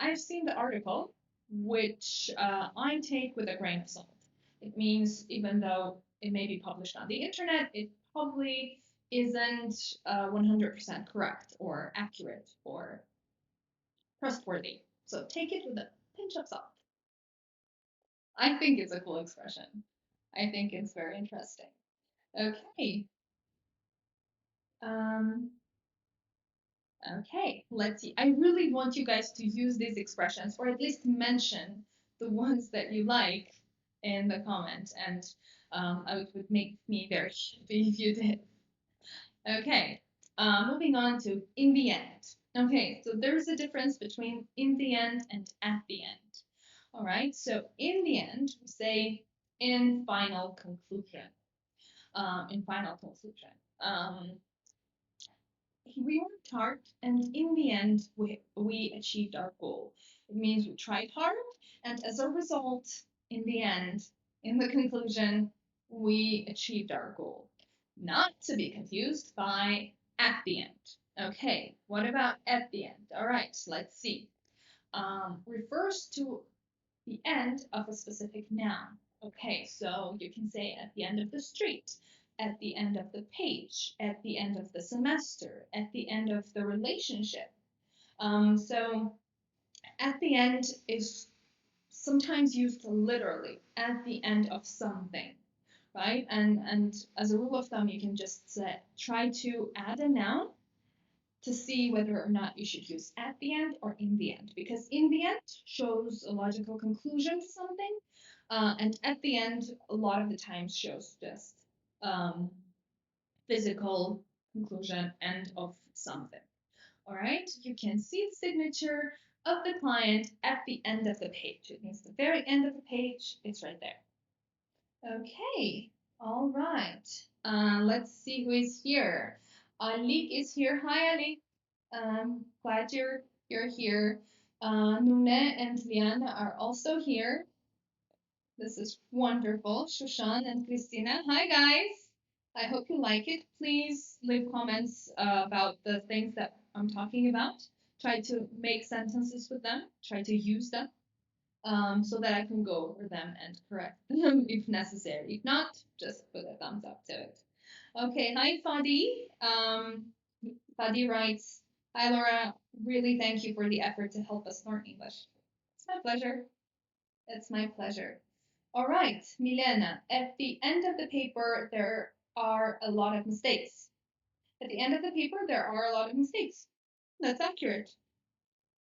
I've seen the article, which I take with a grain of salt. It means even though it may be published on the internet, it probably isn't 100% correct or accurate or trustworthy. So take it with a pinch of salt. I think it's a cool expression. I think it's very interesting. Okay. Um, okay, let's see. I really want you guys to use these expressions or at least mention the ones that you like in the comments, and it would make me very happy if you did. Okay, moving on to in the end. Okay, so there's a difference between in the end and at the end. All right, so in the end, we say in final conclusion. In final conclusion. We worked hard, and in the end, we achieved our goal. It means we tried hard, and as a result, in the end, in the conclusion, we achieved our goal. Not to be confused by at the end. Okay, what about at the end? All right, let's see. Refers to the end of a specific noun. Okay, so you can say at the end of the street, at the end of the page, at the end of the semester, at the end of the relationship. So at the end is sometimes used literally at the end of something, right? And as a rule of thumb, you can just say, try to add a noun to see whether or not you should use at the end or in the end, because in the end shows a logical conclusion to something, and at the end a lot of the times shows just um, physical conclusion end of something. All right, you can see the signature of the client at the end of the page. It means the very end of the page, it's right there. Okay, all right. Let's see who is here. Alik is here. Hi, Alik. Glad you're here. Nune and Liana are also here. This is wonderful. Shushan and Christina. Hi, guys. I hope you like it. Please leave comments about the things that I'm talking about. Try to make sentences with them. Try to use them so that I can go over them and correct them if necessary. If not, just put a thumbs up to it. Okay, hi Fadi. Fadi writes, hi Laura, really thank you for the effort to help us learn English. It's my pleasure. It's my pleasure. All right, Milena, at the end of the paper, there are a lot of mistakes. At the end of the paper, there are a lot of mistakes. That's accurate.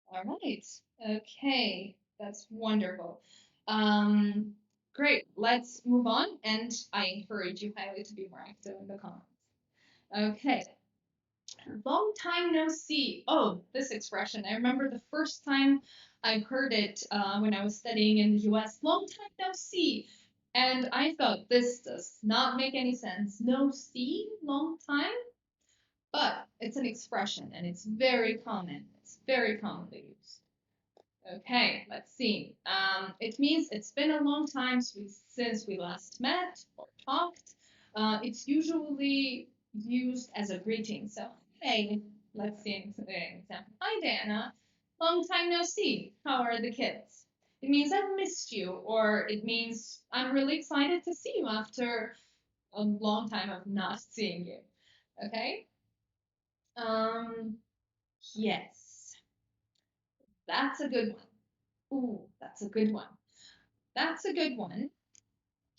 All right. Okay, that's wonderful. Um, great. Let's move on, and I encourage you highly to be more active in the comments. Okay. Long time no see. Oh, this expression. I remember the first time I heard it when I was studying in the US. Long time no see. And I thought this does not make any sense. No see, long time? But it's an expression and it's very common. It's very commonly used. Okay, let's see. It means it's been a long time since we last met or talked. It's usually used as a greeting. So, hey, let's see an example. Hi, Dana. Long time no see. How are the kids? It means I've missed you, or it means I'm really excited to see you after a long time of not seeing you. Okay? Um, yes, that's a good one. Ooh, that's a good one. That's a good one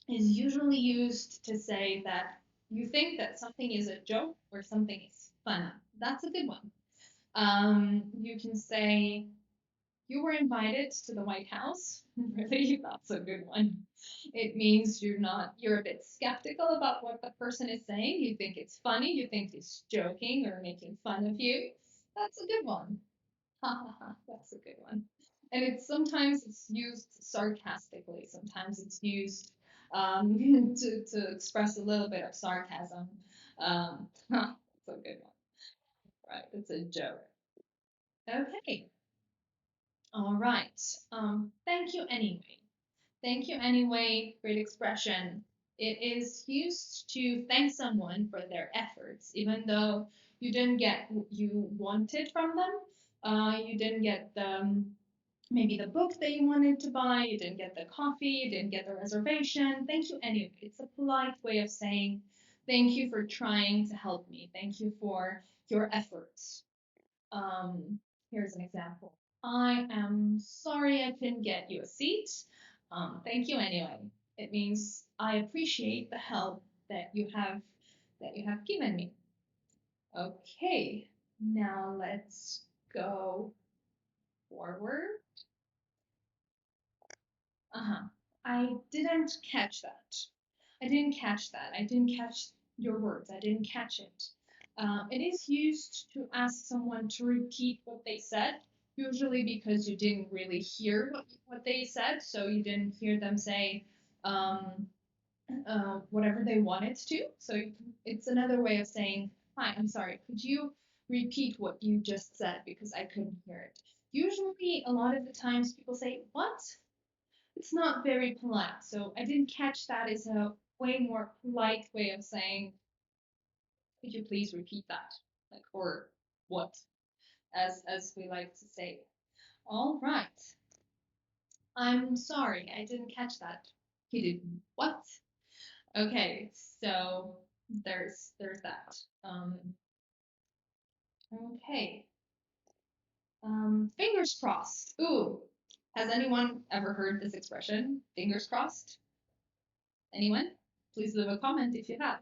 is usually used to say that you think that something is a joke or something is funny. That's a good one. You can say, you were invited to the White House. Really, that's a good one. It means you're a bit skeptical about what the person is saying. You think it's funny. You think he's joking or making fun of you. That's a good one. Ha ha ha. That's a good one. And sometimes it's used sarcastically. Sometimes it's used to express a little bit of sarcasm. That's a good one. Right. It's a joke. Okay. All right. Thank you anyway. Thank you anyway. Great expression. It is used to thank someone for their efforts, even though you didn't get what you wanted from them. You didn't get the maybe the book that you wanted to buy, you didn't get the coffee, you didn't get the reservation. Thank you anyway. It's a polite way of saying thank you for trying to help me. Thank you for your efforts. Um, Here's an example. I am sorry I couldn't get you a seat. Thank you anyway. It means I appreciate the help that you have given me. Okay, now let's go forward. Uh-huh. I didn't catch that. I didn't catch that. I didn't catch your words. I didn't catch it. It is used to ask someone to repeat what they said, usually because you didn't really hear what they said, so you didn't hear them say um, whatever they wanted to. So it's another way of saying, "Hi, I'm sorry. Could you repeat what you just said because I couldn't hear it?" Usually, a lot of the times people say, "What?" It's not very polite. So I didn't catch that as a way more polite way of saying, could you please repeat that? Like, or what, as we like to say. All right. I'm sorry, I didn't catch that. You did what? Okay, so there's that. Okay. Fingers crossed. Ooh, has anyone ever heard this expression? Fingers crossed? Anyone? Please leave a comment if you have.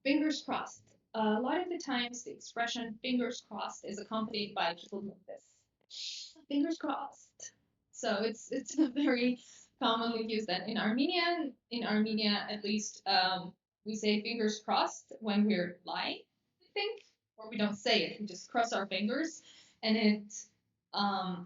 Fingers crossed. A lot of the times, the expression fingers crossed is accompanied by people like this. Fingers crossed. So it's a very commonly used. And in Armenia at least, we say fingers crossed when we're lying, I think, or we don't say it. We just cross our fingers, and it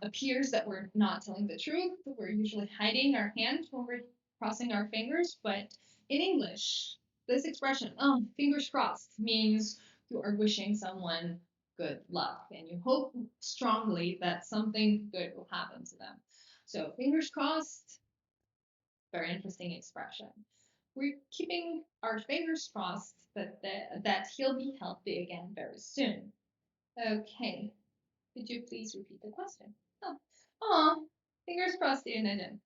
appears that we're not telling the truth. We're usually hiding our hand when we're crossing our fingers, but in English, this expression, fingers crossed, means you are wishing someone good luck and you hope strongly that something good will happen to them. So, fingers crossed, very interesting expression. We're keeping our fingers crossed that he'll be healthy again very soon. Okay, could you please repeat the question? Oh, fingers crossed, Uniden.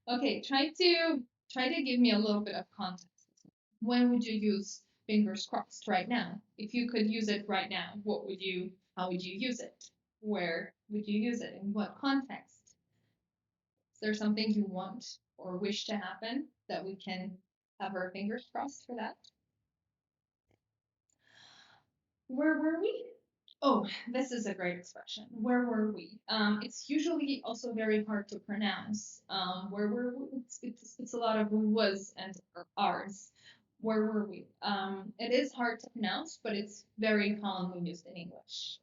Okay, try to give me a little bit of context. When would you use fingers crossed right now? If you could use it right now, how would you use it? Where would you use it? In what context? Is there something you want or wish to happen that we can have our fingers crossed for that? Where were we? Oh, this is a great expression. Where were we? It's usually also very hard to pronounce. Where were we? It's a lot of was and r's. Where were we? It is hard to pronounce, but it's very commonly used in English.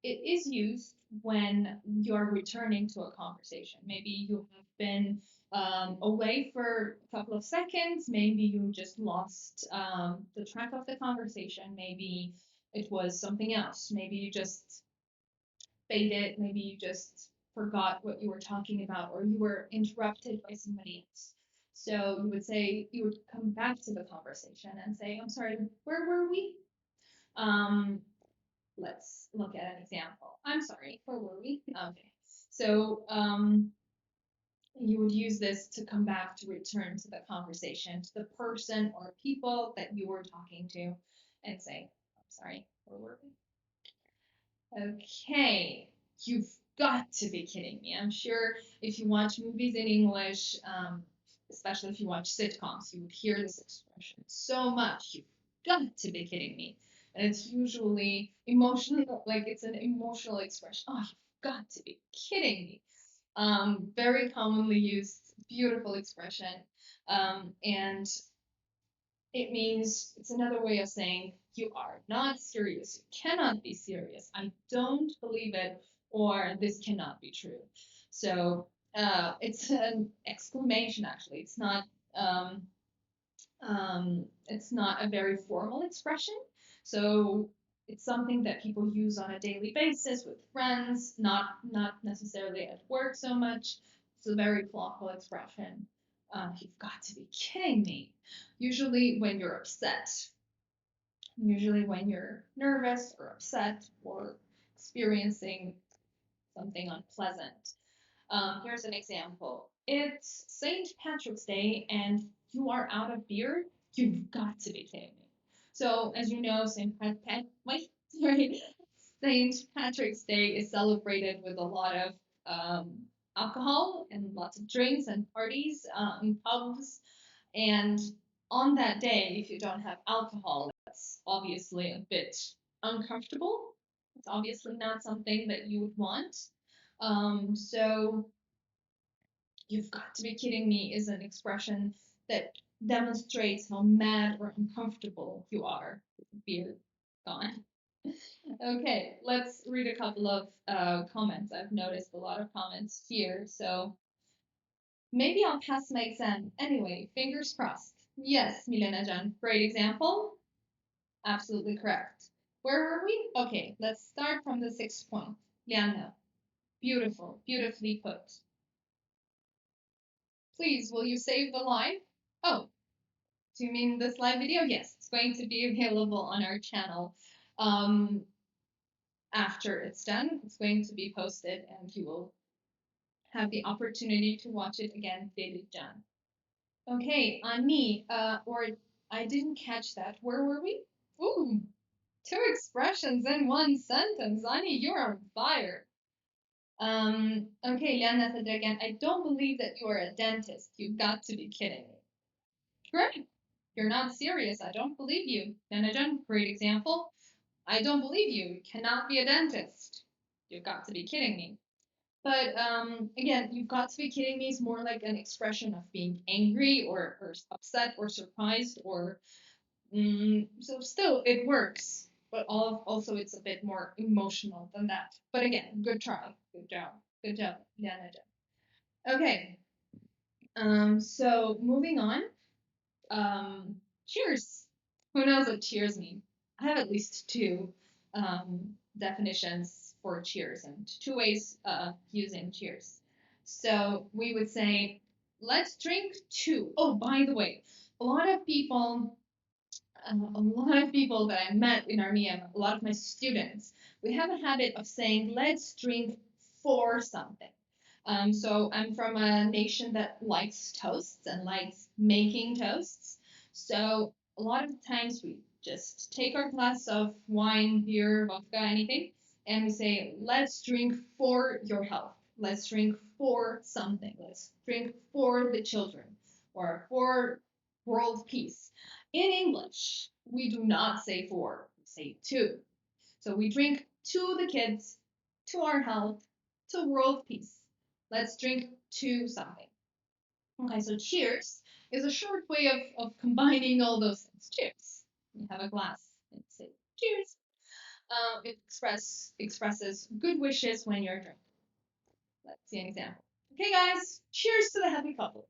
It is used when you're returning to a conversation. Maybe you have been away for a couple of seconds. Maybe you just lost the track of the conversation. Maybe it was something else. Maybe you just faded. Maybe you just forgot what you were talking about, or you were interrupted by somebody else. So you would come back to the conversation and say, I'm sorry, where were we? Um, let's look at an example. I'm sorry, where were we? Okay. So you would use this to come back to return to the conversation, to the person or people that you were talking to, and say, I'm sorry, where were we? Okay, you've got to be kidding me. I'm sure if you watch movies in English, especially if you watch sitcoms, you would hear this expression so much. You've got to be kidding me. And it's usually emotional, like it's an emotional expression. Oh, you've got to be kidding me. Very commonly used, beautiful expression. And it means it's another way of saying you are not serious. You cannot be serious. I don't believe it, or this cannot be true. So it's an exclamation. Actually, um, it's not a very formal expression. So it's something that people use on a daily basis with friends, not necessarily at work so much. It's a very colloquial expression. You've got to be kidding me. Usually when you're upset, usually when you're nervous or upset or experiencing something unpleasant. Here's an example. It's St. Patrick's Day and you are out of beer. You've got to be kidding me. So, as you know, sorry, St. Patrick's Day is celebrated with a lot of um, alcohol and lots of drinks and parties in pubs. And on that day, if you don't have alcohol, that's obviously a bit uncomfortable. It's obviously not something that you would want. So you've got to be kidding me is an expression that demonstrates how mad or uncomfortable you are with beer gone. Okay, let's read a couple of comments. I've noticed a lot of comments here, so maybe I'll pass my exam. Anyway, fingers crossed. Yes, Milena Jan, great example. Absolutely correct. Where were we? Okay, let's start from the 6th point. Liana, beautiful, beautifully put. Please, will you save the live? Oh, do you mean this live video? Yes, it's going to be available on our channel. After it's done, it's going to be posted and you will have the opportunity to watch it again, dated done. Okay, on me, or I didn't catch that. Where were we? Ooh, 2 expressions in one sentence. Ani, you're on fire. Okay, Liana said again, I don't believe that you are a dentist. You've got to be kidding me. Great. You're not serious. I don't believe you. Liana, great example. I don't believe you. You cannot be a dentist. You've got to be kidding me. But again, you've got to be kidding me is more like an expression of being angry or upset or surprised or so still it works. But also it's a bit more emotional than that. But again, good try. Good job. Good job, Liana. Okay. So moving on. Cheers. Who knows what cheers mean? I have at least two definitions for cheers and 2 ways of using cheers. So we would say, let's drink two. Oh, by the way, a lot of people that I met in Armenia, a lot of my students, we have a habit of saying, let's drink for something. So I'm from a nation that likes toasts and likes making toasts. So a lot of times we just take our glass of wine, beer, vodka, anything, and we say, let's drink for your health. Let's drink for something. Let's drink for the children or for world peace. In English, we do not say for, we say to. So we drink to the kids, to our health, to world peace. Let's drink to something. Okay, so cheers is a short way of combining all those things. Cheers. You have a glass and say cheers. It expresses good wishes when you're drinking. Let's see an example. Okay, guys, cheers to the happy couple.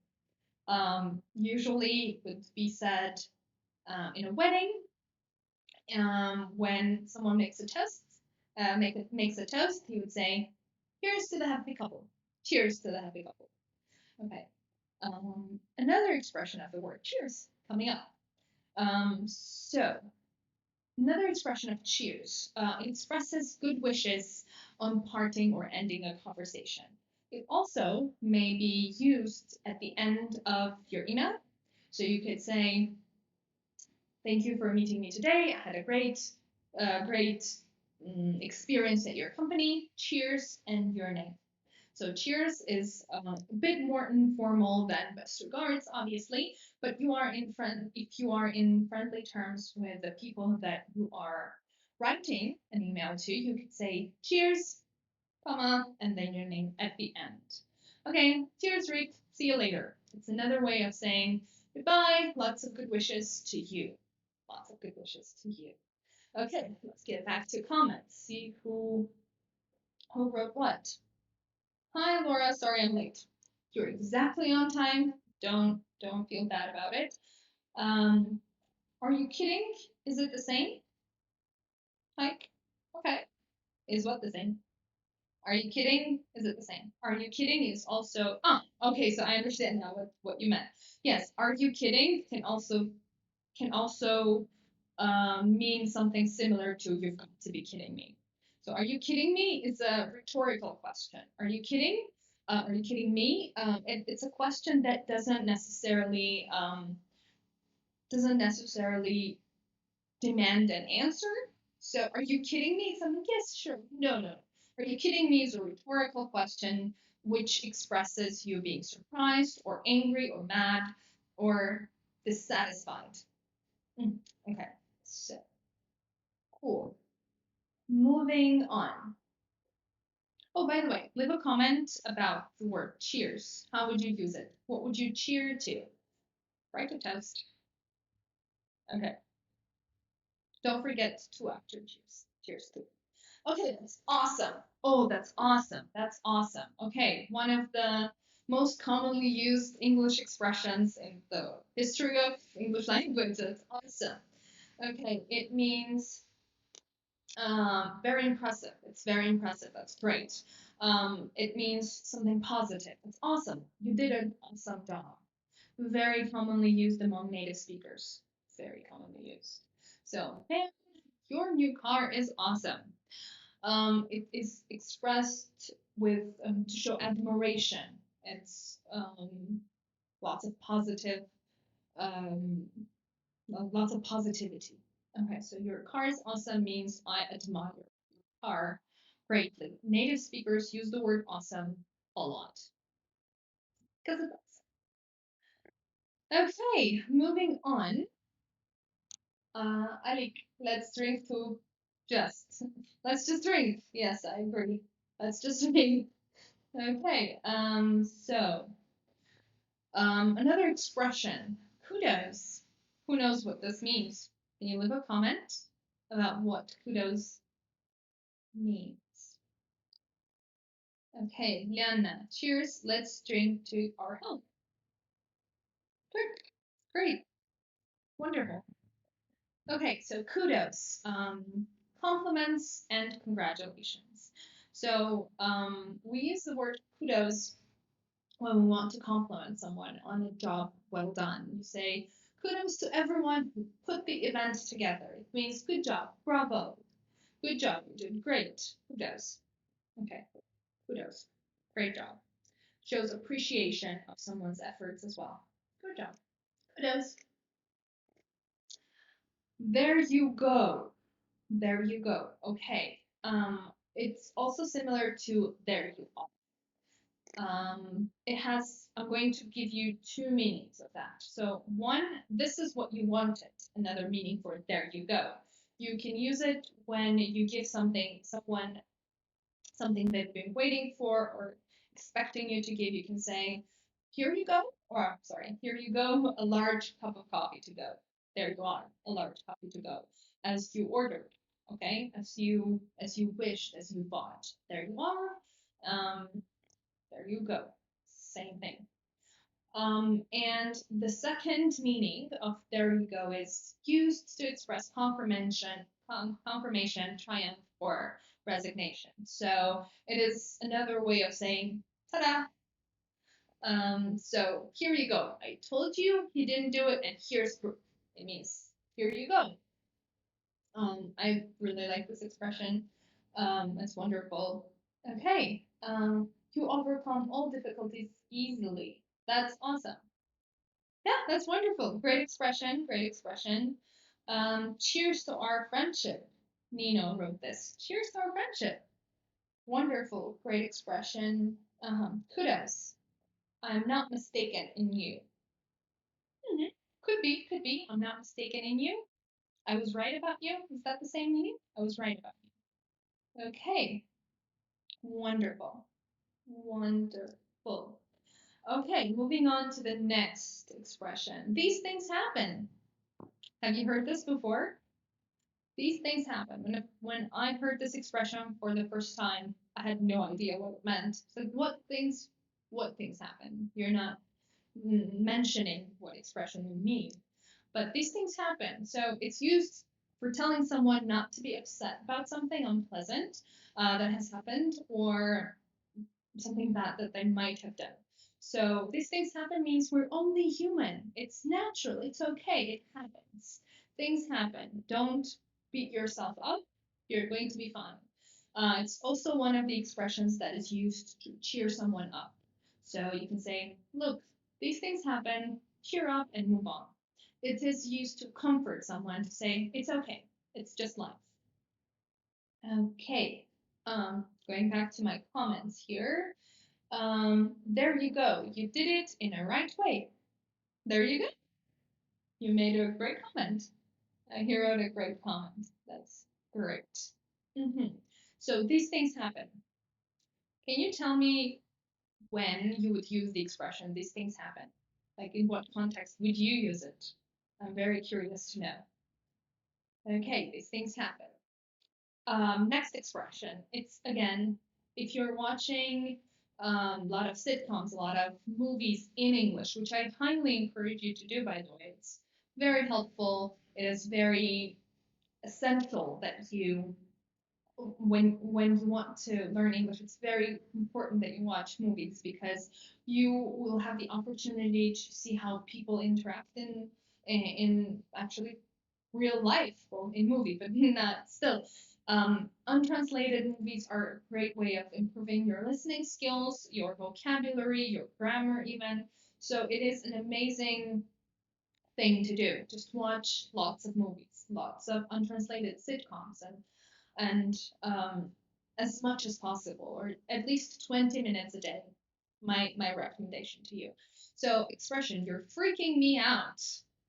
Usually would be said in a wedding when someone makes a toast. Makes a toast, he would say, "Here's to the happy couple." Cheers to the happy couple. Okay. Another expression of the word cheers coming up. So another expression of cheers expresses good wishes on parting or ending a conversation. It also may be used at the end of your email. So you could say, thank you for meeting me today. I had a great experience at your company. Cheers and your name. So cheers is a bit more informal than best regards, obviously, but if you are in friendly terms with the people that you are writing an email to, you could say cheers, comma, and then your name at the end. Okay, cheers, Rick. See you later. It's another way of saying goodbye. Lots of good wishes to you. Lots of good wishes to you. Okay, let's get back to comments. See who wrote what. Hi, Laura. Sorry I'm late. You're exactly on time. Don't feel bad about it. Are you kidding? Is it the same? Like, okay. Is what the same? Are you kidding? Is it the same? Are you kidding is also okay, so I understand now what you meant. Yes, are you kidding can also mean something similar to you've got to be kidding me. So are you kidding me? Is a rhetorical question. Are you kidding? Are you kidding me? It's a question that doesn't necessarily demand an answer. So are you kidding me? Something, yes, sure. No, no. Are you kidding me is a rhetorical question which expresses you being surprised or angry or mad or dissatisfied. Mm, okay, so cool. Moving on. Oh, by the way, leave a comment about the word cheers. How would you use it? What would you cheer to? Write a toast. Okay. Don't forget to after cheers. Cheers to. Okay, that's awesome. Oh, that's awesome. That's awesome. Okay, one of the most commonly used English expressions in the history of English language. That's awesome. Okay, it means very impressive. It's very impressive. That's great. It means something positive. It's awesome. You did an awesome job. Very commonly used among native speakers. Very commonly used. So, man, your new car is awesome. It is expressed with to show admiration. It's lots of positive, um, lots of positivity. Okay, so your car is awesome means I admire your car greatly. Native speakers use the word awesome a lot because it does. Okay, moving on. Alik, let's drink to just. Let's just drink. Yes, I agree. Let's just drink. Okay. Another expression, kudos. Who knows what this means? Can you leave a comment about what kudos means? Okay, Liana, cheers. Let's drink to our health. Good. Great. Wonderful. Okay, so kudos, compliments and congratulations. So we use the word kudos when we want to compliment someone on a job well done. You say, kudos to everyone who put the event together. It means good job, bravo, good job, you did great. Kudos. Okay, kudos. Great job. Shows appreciation of someone's efforts as well. Good job. Kudos. There you go. There you go. Okay. It's also similar to there you are. It has, I'm going to give you two meanings of that. So one, this is what you wanted. Another meaning for there you go. You can use it when you give someone something they've been waiting for or expecting you to give. You can say, here you go, or sorry, here you go, a large cup of coffee to go. There you are, a large coffee to go, as you ordered. Okay, as you wished, as you bought. There you are. There you go. Same thing. And the second meaning of there you go is used to express confirmation, triumph, or resignation. So it is another way of saying ta-da. So here you go. I told you he didn't do it, and here's proof. It means here you go. I really like this expression. It's wonderful. Okay. You overcome all difficulties easily. That's awesome. Yeah, that's wonderful. Great expression. Great expression. Cheers to our friendship. Nino wrote this. Cheers to our friendship. Wonderful. Great expression. Kudos. I'm not mistaken in you. Mhm. Could be, could be. I'm not mistaken in you. I was right about you. Is that the same meaning? I was right about you. Okay. Wonderful. Wonderful. Okay, moving on to the next expression. These things happen. Have you heard this before? These things happen. When I heard this expression for the first time, I had no idea what it meant. So what things happen? You're not mentioning what expression you mean. But these things happen. So it's used for telling someone not to be upset about something unpleasant that has happened or something bad that they might have done. So these things happen means we're only human. It's natural. It's okay. It happens. Things happen. Don't beat yourself up. You're going to be fine. It's also one of the expressions that is used to cheer someone up. So you can say, look, these things happen, cheer up and move on. It is used to comfort someone to say, it's okay, it's just life. Okay, going back to my comments here. There you go. You did it in a right way. There you go. You made a great comment. He wrote a great comment. That's great. So these things happen. Can you tell me when you would use the expression these things happen? Like in what context would you use it? I'm very curious to know. Okay, these things happen. Next expression. It's again, if you're watching a lot of sitcoms, a lot of movies in English, which I highly encourage you to do, by the way. It's very helpful. It is very essential that you when you want to learn English, it's very important that you watch movies because you will have the opportunity to see how people interact in actually real life, well, in movie, but not still. Untranslated movies are a great way of improving your listening skills, your vocabulary, your grammar, even. So it is an amazing thing to do. Just watch lots of movies, lots of untranslated sitcoms, and as much as possible, or at least 20 minutes a day. My recommendation to you. So expression, you're freaking me out.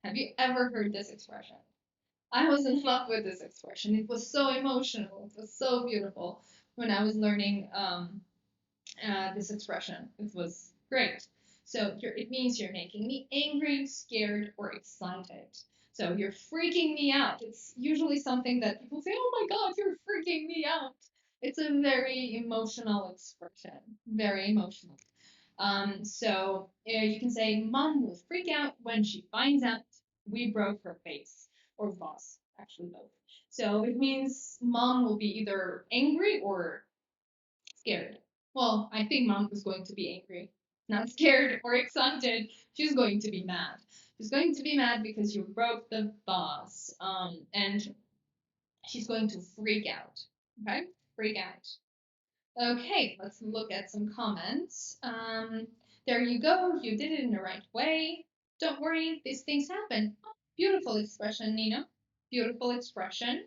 Have you ever heard this expression? I was in love with this expression. It was so emotional. It was so beautiful when I was learning this expression. It was great. So it means you're making me angry, scared, or excited. So you're freaking me out. It's usually something that people say, oh my God, you're freaking me out. It's a very emotional expression, very emotional. You can say, Mom will freak out when she finds out we broke her face, or boss, actually both. So it means mom will be either angry or scared. Well, I think mom is going to be angry, not scared or excited. She's going to be mad. She's going to be mad because you broke the vase, and she's going to freak out. Okay, freak out. Okay, let's look at some comments. There you go. You did it in the right way. Don't worry, these things happen. Oh, beautiful expression, Nina. Beautiful expression.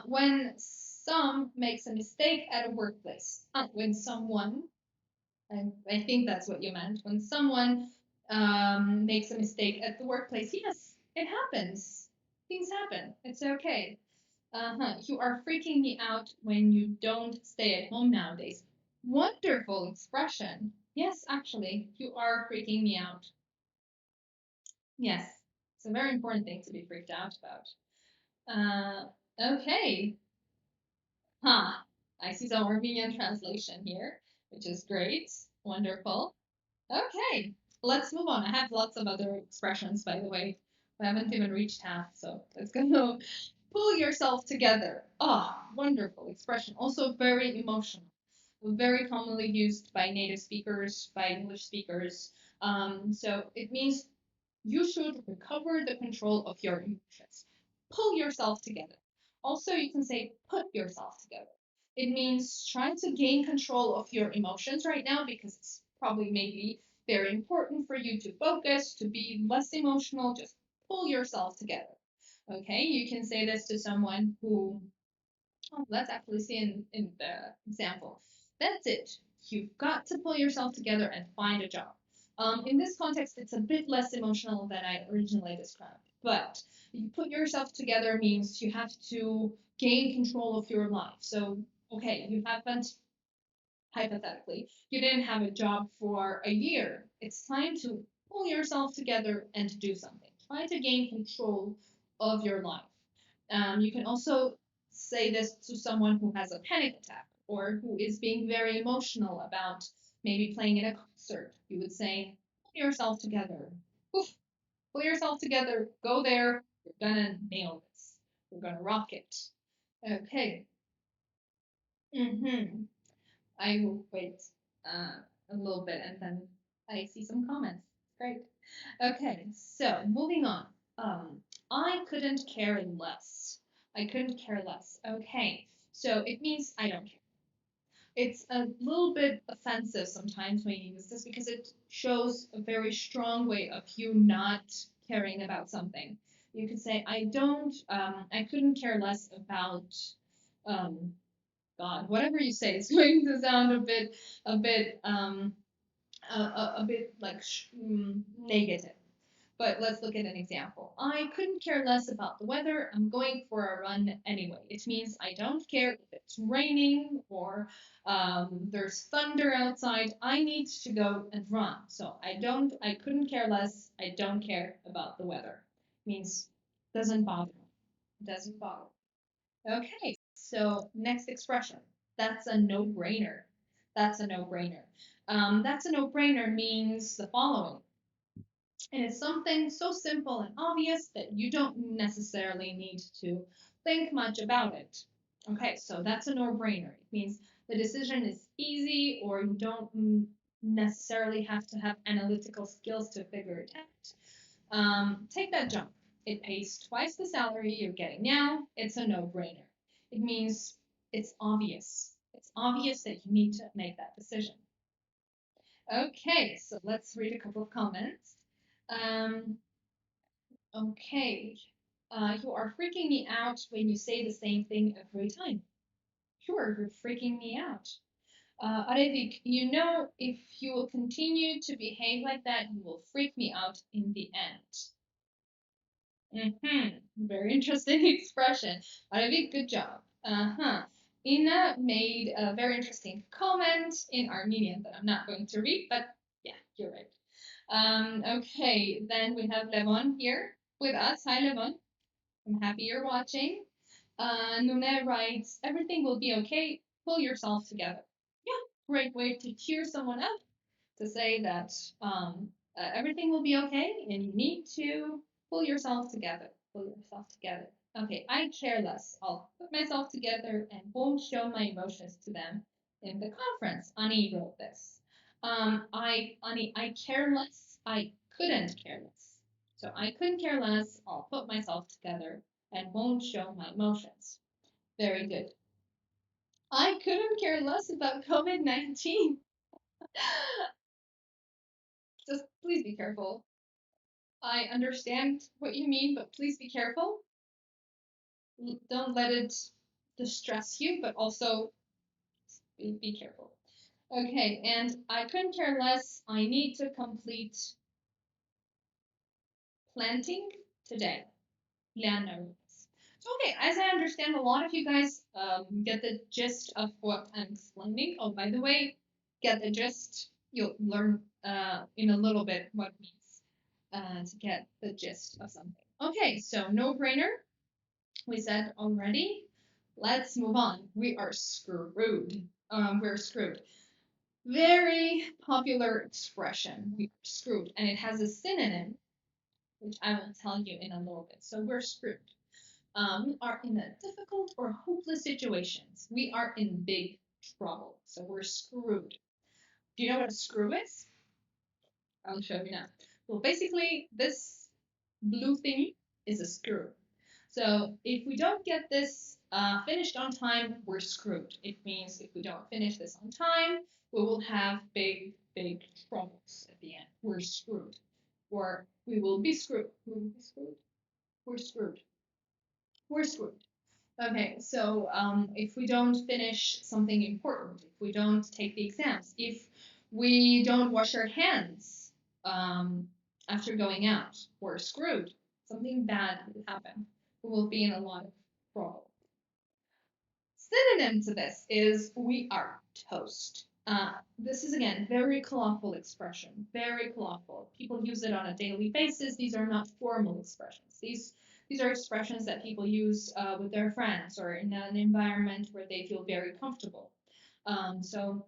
When some makes a mistake at a workplace. When someone, I think that's what you meant. When someone makes a mistake at the workplace, yes, it happens. Things happen. It's okay. You are freaking me out when you don't stay at home nowadays. Wonderful expression. Yes, actually, you are freaking me out. Yes, it's a very important thing to be freaked out about. Okay. Huh. I see some Armenian translation here, which is great. Wonderful. Okay, let's move on. I have lots of other expressions, by the way. We haven't even reached half, so let's go. Pull yourself together. Ah, oh, wonderful expression. Also very emotional. Very commonly used by native speakers, by English speakers. So it means you should recover the control of your emotions. Pull yourself together. Also, you can say put yourself together. It means trying to gain control of your emotions right now because it's probably maybe very important for you to focus, to be less emotional. Just pull yourself together. Okay, you can say this to someone who, oh, let's actually see in the example. That's it. You've got to pull yourself together and find a job. In this context, it's a bit less emotional than I originally described. But you put yourself together means you have to gain control of your life. So, okay, you haven't, hypothetically, you didn't have a job for a year. It's time to pull yourself together and do something. Try to gain control of your life. You can also say this to someone who has a panic attack or who is being very emotional about maybe playing in a concert. You would say, pull yourself together. Oof, pull yourself together. Go there. You're gonna nail this. We're gonna rock it. Okay. Mm-hmm. I will wait a little bit and then I see some comments. Great. Okay, so moving on. I couldn't care less. I couldn't care less. Okay, So it means I don't care. It's a little bit offensive sometimes when you use this because it shows a very strong way of you not caring about something. You could say, I couldn't care less about, um, God, whatever you say is going to sound a bit, a bit like negative. But let's look at an example. I couldn't care less about the weather. I'm going for a run anyway. It means I don't care if it's raining or there's thunder outside. I need to go and run. So I couldn't care less. I don't care about the weather. Means doesn't bother me. Doesn't bother. Okay, so next expression. That's a no-brainer. That's a no-brainer. That's a no-brainer means the following. And it's something so simple and obvious that you don't necessarily need to think much about it. Okay, so that's a no-brainer. It means the decision is easy or you don't necessarily have to have analytical skills to figure it out. Take that jump. It pays twice the salary you're getting now. It's a no-brainer. It means it's obvious. It's obvious that you need to make that decision. Okay, so let's read a couple of comments. Um, okay, you are freaking me out when you say the same thing every time. Sure, you're freaking me out. Arevik, you know, if you will continue to behave like that, you will freak me out in the end. Very interesting expression. Arevik, good job. Ina made a very interesting comment in Armenian that I'm not going to read, but yeah, you're right. Okay, then we have Levon here with us. Hi, Levon. I'm happy you're watching. Nune writes, everything will be okay. Pull yourself together. Yeah, great way to cheer someone up to say that everything will be okay and you need to pull yourself together. Pull yourself together. Okay, I care less. I'll put myself together and won't show my emotions to them in the conference. Ani wrote this. I care less. I couldn't care less. So I couldn't care less. I'll put myself together and won't show my emotions. Very good. I couldn't care less about COVID-19. Just please be careful. I understand what you mean, but please be careful. Don't let it distress you, but also be careful. Okay, and I couldn't care less. I need to complete planting today. Leonard. So, okay, as I understand, a lot of you guys get the gist of what I'm explaining. Oh, by the way, get the gist. You'll learn in a little bit what it means to get the gist of something. Okay, so no-brainer. We said already. Let's move on. We are screwed. We're screwed. Very popular expression. We are screwed, and it has a synonym, which I will tell you in a little bit. So we're screwed. We are in a difficult or hopeless situations. We are in big trouble. So we're screwed. Do you know what a screw is? I'll show you now. Well, basically, this blue thing is a screw. So if we don't get this finished on time, we're screwed. It means if we don't finish this on time, we will have big, big troubles at the end. We're screwed. Or we will be screwed. We will be screwed. We're screwed. We're screwed. Okay, so if we don't finish something important, if we don't take the exams, if we don't wash our hands after going out, we're screwed. Something bad will happen. We will be in a lot of trouble. Synonym to this is we are toast. This is again very colloquial expression, very colloquial. People use it on a daily basis. These are not formal expressions. These are expressions that people use with their friends or in an environment where they feel very comfortable. So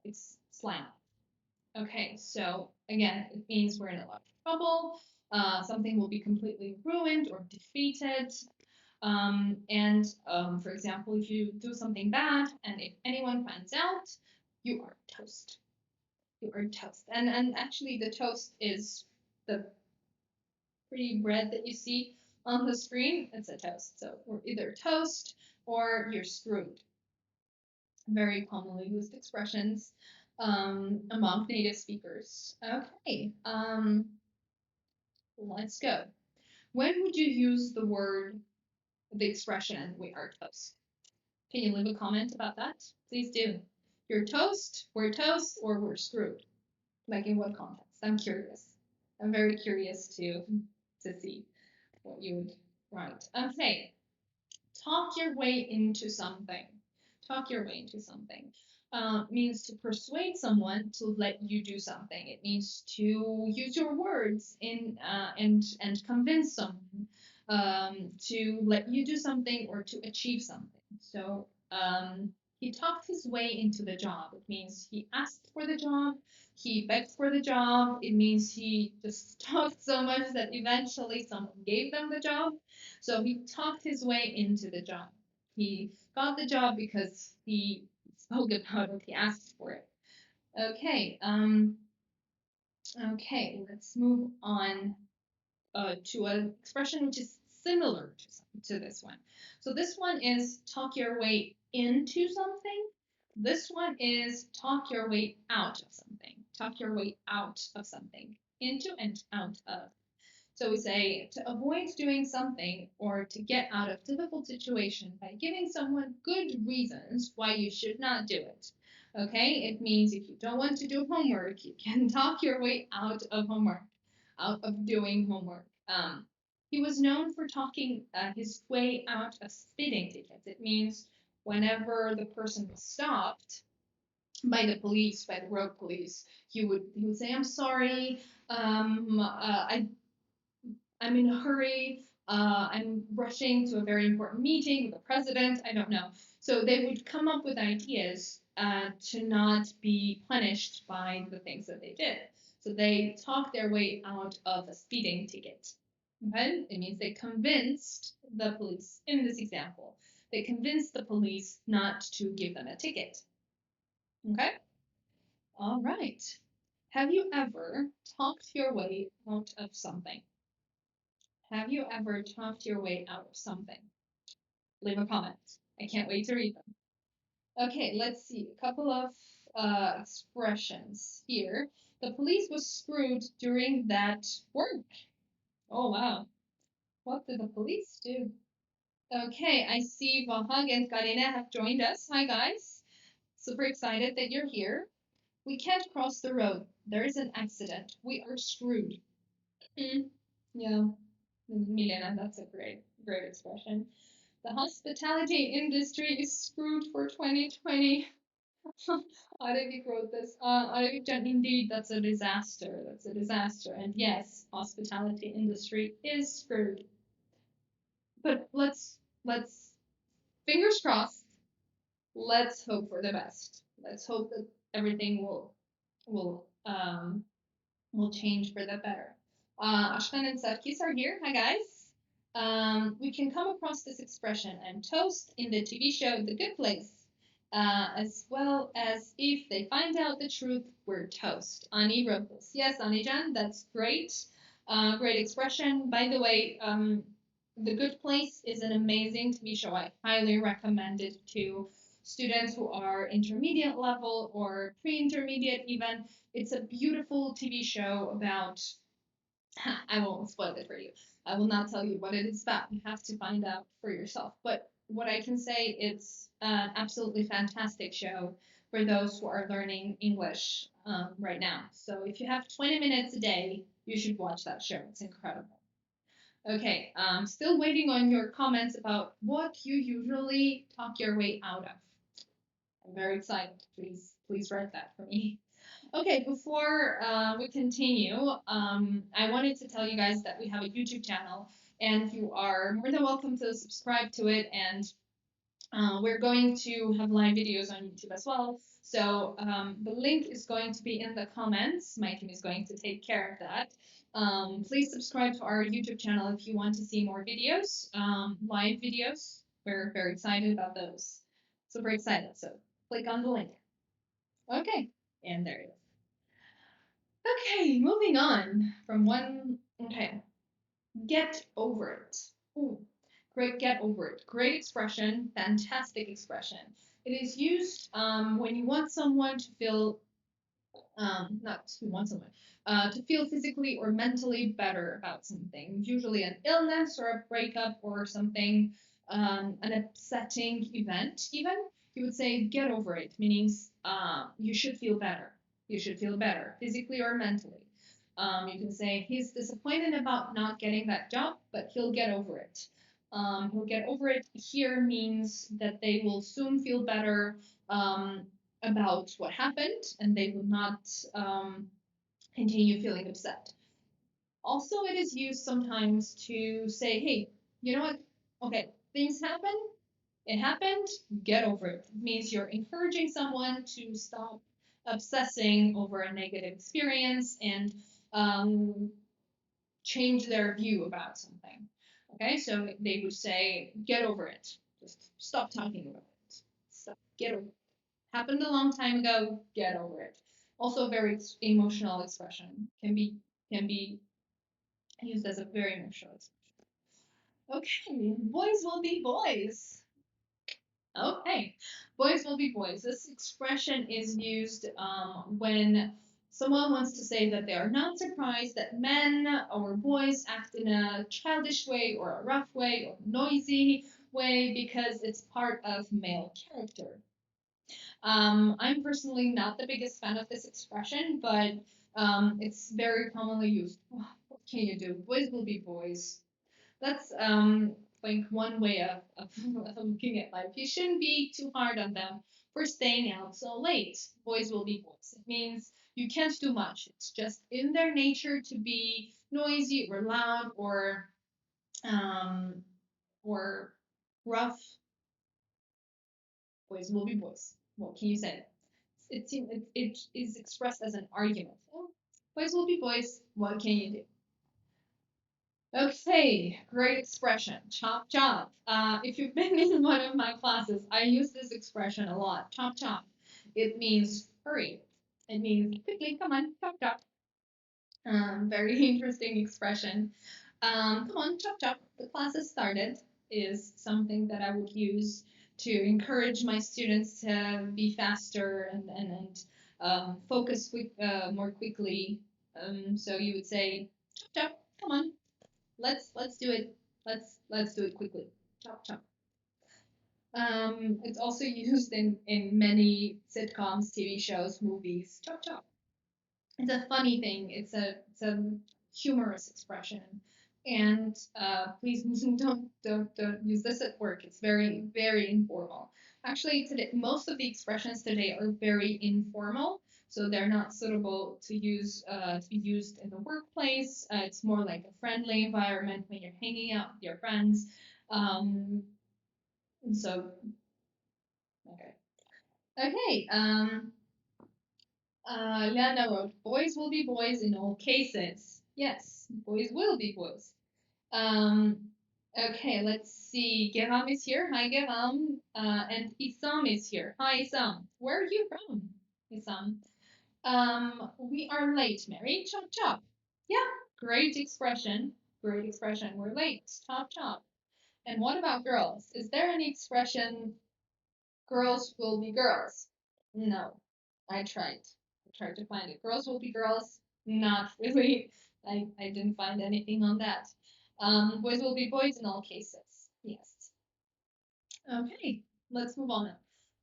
it's slang. Okay, so again, it means we're in a lot of trouble. Something will be completely ruined or defeated. For example, if you do something bad and if anyone finds out, you are toast. You are toast. And actually, the toast is the pretty bread that you see on the screen. It's a toast. So we're either toast, or you're screwed. Very commonly used expressions among native speakers. Okay, let's go. When would you use the expression, we are toast? Can you leave a comment about that? Please do. You're toast, or we're screwed. Like in what context? I'm curious. I'm very curious to see what you would write. Okay, talk your way into something. Talk your way into something. Means to persuade someone to let you do something. It means to use your words and convince someone to let you do something or to achieve something. So he talked his way into the job. It means he asked for the job, he begged for the job. It means he just talked so much that eventually someone gave them the job. So he talked his way into the job. He got the job because he spoke about it. He asked for it. Okay. Okay. Let's move on to an expression which is similar to this one. So this one is talk your way into something. This one is talk your way out of something. Talk your way out of something. Into and out of. So we say to avoid doing something or to get out of difficult situation by giving someone good reasons why you should not do it. Okay, it means if you don't want to do homework, you can talk your way out of homework, out of doing homework. He was known for talking his way out of speeding tickets. It means whenever the person was stopped by the police, by the road police, he would say, "I'm sorry, I'm in a hurry. I'm rushing to a very important meeting with the president. I don't know." So they would come up with ideas to not be punished by the things that they did. So they talk their way out of a speeding ticket. Okay? It means they convinced the police, in this example, they convinced the police not to give them a ticket. Okay? All right. Have you ever talked your way out of something? Have you ever talked your way out of something? Leave a comment. I can't wait to read them. Okay, let's see. A couple of expressions here. The police was screwed during that work. Oh, wow. What did the police do? Okay, I see Vahag and Karina have joined us. Hi, guys. Super excited that you're here. We can't cross the road. There is an accident. We are screwed. Mm, yeah, Milena, that's a great expression. The hospitality industry is screwed for 2020. Arevik wrote this. Arevik, indeed, that's a disaster. That's a disaster. And yes, hospitality industry is screwed. But let's fingers crossed. Let's hope for the best. Let's hope that everything will change for the better. Ashkan and Sarkis are here. Hi, guys. We can come across this expression and toast in the TV show The Good Place, as well as if they find out the truth, we're toast. Ani wrote this. Yes, Ani-jan, that's great. Great expression. By the way, The Good Place is an amazing TV show. I highly recommend it to students who are intermediate level or pre-intermediate even. It's a beautiful TV show about, I won't spoil it for you. I will not tell you what it is about. You have to find out for yourself. But what I can say, it's an absolutely fantastic show for those who are learning English right now. So if you have 20 minutes a day, you should watch that show. It's incredible. Okay, still waiting on your comments about what you usually talk your way out of. I'm very excited. Please write that for me. Okay, before we continue, I wanted to tell you guys that we have a YouTube channel, and you are more than welcome to subscribe to it. And we're going to have live videos on YouTube as well. So the link is going to be in the comments. My team is going to take care of that. Please subscribe to our YouTube channel if you want to see more videos, live videos. We're very excited about those. Super excited. So click on the link. Okay, and there it is. Okay, moving on from one. Okay, get over it. Ooh. Great, get over it. Great expression, fantastic expression. It is used when you want someone to feel not to want someone, to feel physically or mentally better about something, usually an illness or a breakup or something, an upsetting event, even. You would say, get over it, meaning you should feel better. You should feel better, physically or mentally. You can say, he's disappointed about not getting that job, but he'll get over it. He'll get over it here means that they will soon feel better. About what happened and they will not continue feeling upset. Also, it is used sometimes to say, hey, you know what? Okay, things happen. It happened. Get over it. It means you're encouraging someone to stop obsessing over a negative experience and um, change their view about something. Okay, so they would say, get over it. Just stop talking about it. Stop. Get over it. Happened a long time ago. Get over it. Also, a very emotional expression can be used as a very emotional expression. Okay, boys will be boys. Okay, boys will be boys. This expression is used when someone wants to say that they are not surprised that men or boys act in a childish way or a rough way or noisy way because it's part of male character. I'm personally not the biggest fan of this expression, but it's very commonly used. What can you do? Boys will be boys. That's like one way of looking at life. You shouldn't be too hard on them for staying out so late. Boys will be boys. It means you can't do much. It's just in their nature to be noisy or loud um, or rough. Boys will be boys. What can you say? It is expressed as an argument. Oh, boys will be boys. What can you do? Okay, great expression. Chop chop. If you've been in one of my classes, I use this expression a lot. Chop chop. It means hurry. It means quickly. Come on, chop chop. Very interesting expression. Come on, chop chop. The class has started is something that I would use to encourage my students to be faster and focus more quickly. So you would say, chop chop. Come on, let's do it. Let's do it quickly. Chop chop. It's also used in many sitcoms, TV shows, movies. Chop chop. It's a funny thing. It's a humorous expression. And please don't use this at work. It's very informal. Actually, today most of the expressions today are very informal, so they're not suitable to be used in the workplace. It's more like a friendly environment when you're hanging out with your friends. Um, so okay, okay. Liana wrote, boys will be boys in all cases. Yes, boys will be boys. Um, okay, let's see. Geram is here. Hi, Geram. And Isam is here. Hi, Isam. Where are you from, Isam? We are late, Mary. Chop, chop. Yeah, great expression. Great expression. We're late. Chop, chop. And what about girls? Is there any expression girls will be girls? No, I tried. I tried to find it. Girls will be girls. Not really. I didn't find anything on that. Boys will be boys in all cases. Yes. Okay, let's move on.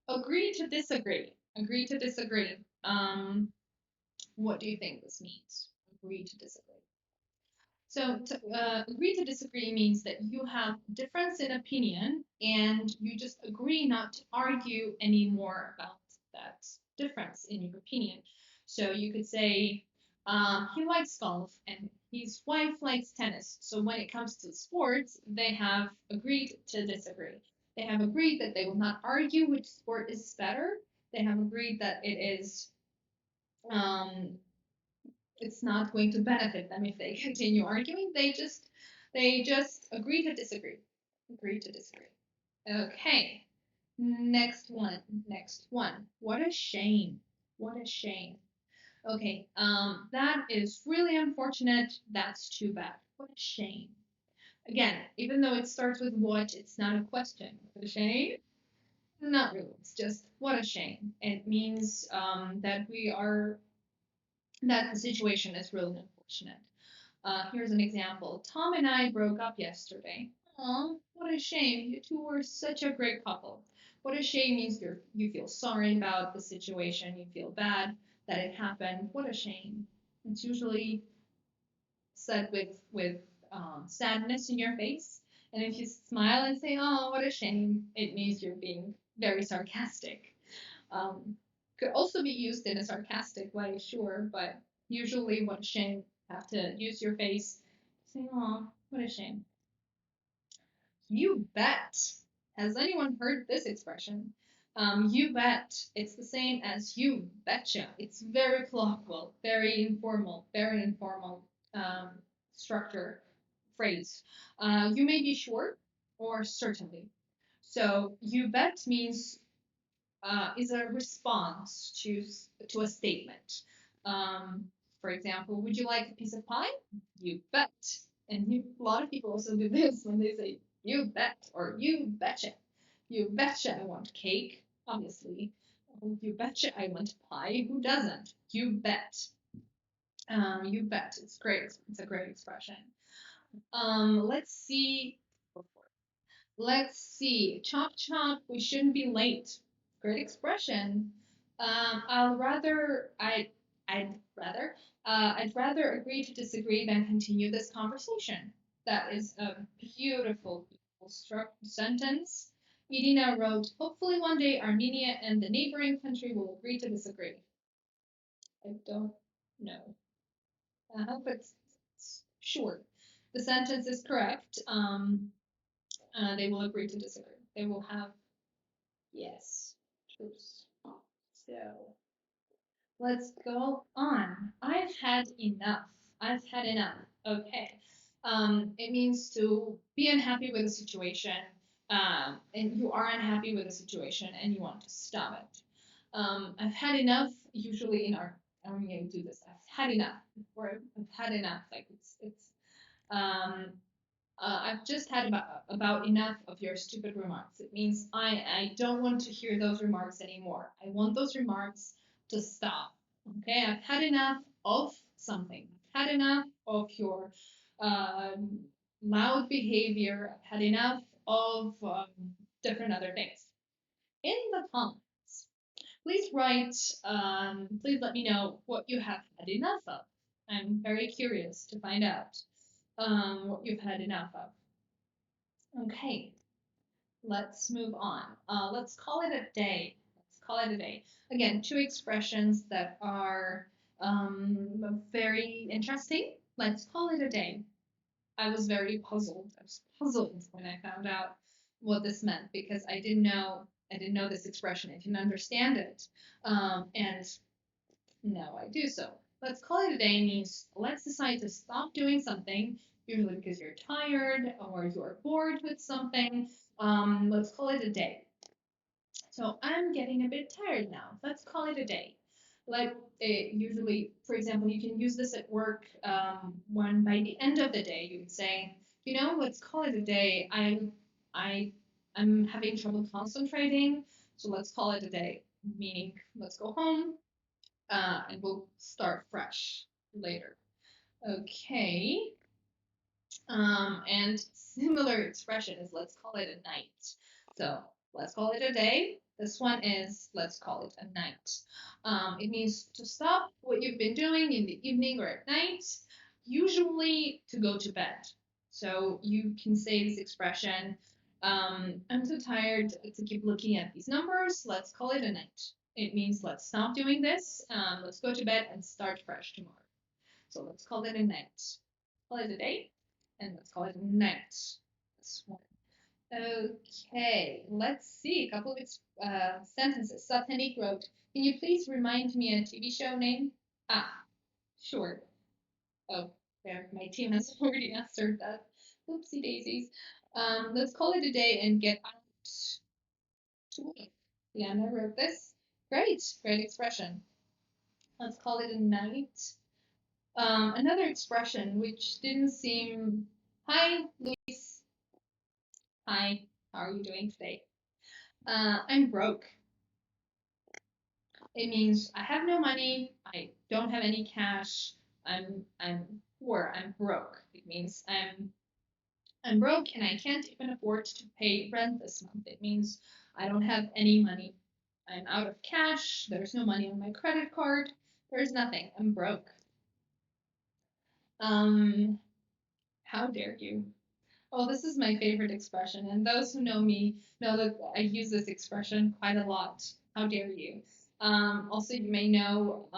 Agree to disagree. Agree to disagree. What do you think this means? Agree to disagree. So agree to disagree means that you have difference in opinion and you just agree not to argue anymore about that difference in your opinion. So you could say he likes golf and his wife likes tennis. So when it comes to sports, they have agreed to disagree. They have agreed that they will not argue which sport is better. They have agreed that um, it's not going to benefit them if they continue arguing. They just agree to disagree. Agree to disagree. Okay. Next one. Next one. What a shame. What a shame. Okay. That is really unfortunate. That's too bad. What a shame. Again, even though it starts with what, it's not a question. What a shame? Not really. It's just what a shame. It means that the situation is really unfortunate. Here's an example. Tom and I broke up yesterday. Aw, what a shame. You two were such a great couple. What a shame means you feel sorry about the situation. You feel bad that it happened. What a shame. It's usually said with sadness in your face. And if you smile and say, "Oh, what a shame," it means you're being very sarcastic. Um, could also be used in a sarcastic way, sure, but usually, what a shame. Have to use your face, say, "Oh, what a shame." You bet. Has anyone heard this expression? You bet. It's the same as you betcha. It's very colloquial, very informal structure phrase. You may be sure or certainly. So you bet means is a response to a statement. Um, for example, would you like a piece of pie? You bet. And a lot of people also do this when they say you bet or you betcha. You betcha I want cake, obviously. You betcha I want pie. Who doesn't? You bet. You bet. It's great. It's a great expression. Let's see. Let's see. Chop chop. We shouldn't be late. Great expression. I'll rather. I'd rather agree to disagree than continue this conversation. That is a beautiful sentence. Irina wrote, "Hopefully one day Armenia and the neighboring country will agree to disagree." I don't know. But sure, the sentence is correct. They will agree to disagree. They will have yes, truce. So let's go on. I've had enough. I've had enough. Okay. It means to be unhappy with a situation, and you are unhappy with a situation, and you want to stop it. I've had enough. Usually in our, I'm going to do this. I've had enough. Or I've had enough. Like it's um, I've just had about enough of your stupid remarks. It means I don't want to hear those remarks anymore. I want those remarks to stop. Okay, I've had enough of something. I've had enough of your um, loud behavior. I've had enough of different other things. In the comments, please write, please let me know what you have had enough of. I'm very curious to find out what you've had enough of. Okay, let's move on. Let's call it a day. Let's call it a day. Again, two expressions that are very interesting. Let's call it a day. I was very puzzled. I was puzzled when I found out what this meant because I didn't know. I didn't know this expression. I didn't understand it. And now I do so. Let's call it a day means let's decide to stop doing something, usually because you're tired or you're bored with something. Let's call it a day. So I'm getting a bit tired now. Let's call it a day. Like usually, for example, you can use this at work when by the end of the day you would say, let's call it a day. I I'm having trouble concentrating, so let's call it a day. Meaning, let's go home and we'll start fresh later. Okay. And similar expression is let's call it a night. So let's call it a day. This one is let's call it a night. It means to stop what you've been doing in the evening or at night, usually to go to bed. So you can say this expression, I'm too tired to keep looking at these numbers. Let's call it a night. It means let's stop doing this. Let's go to bed and start fresh tomorrow. So let's call it a night. Call it a day, and let's call it a night. This one. Okay, let's see a couple of sentences. Satanik wrote, "Can you please remind me a TV show name?" Ah, sure. Oh, there, my team has already answered that. Oopsie daisies. Let's call it a day and get out to work. Liana wrote this. Great expression. Let's call it a night. Another expression which didn't seem. Hi, Luis. Hi, how are you doing today? I'm broke. It means I have no money. I don't have any cash. I'm poor. I'm broke. It means I'm broke and I can't even afford to pay rent this month. It means I don't have any money. I'm out of cash. There's no money on my credit card. There's nothing. I'm broke. Um, how dare you? Oh, this is my favorite expression, and those who know me know that I use this expression quite a lot. How dare you? Also, you may know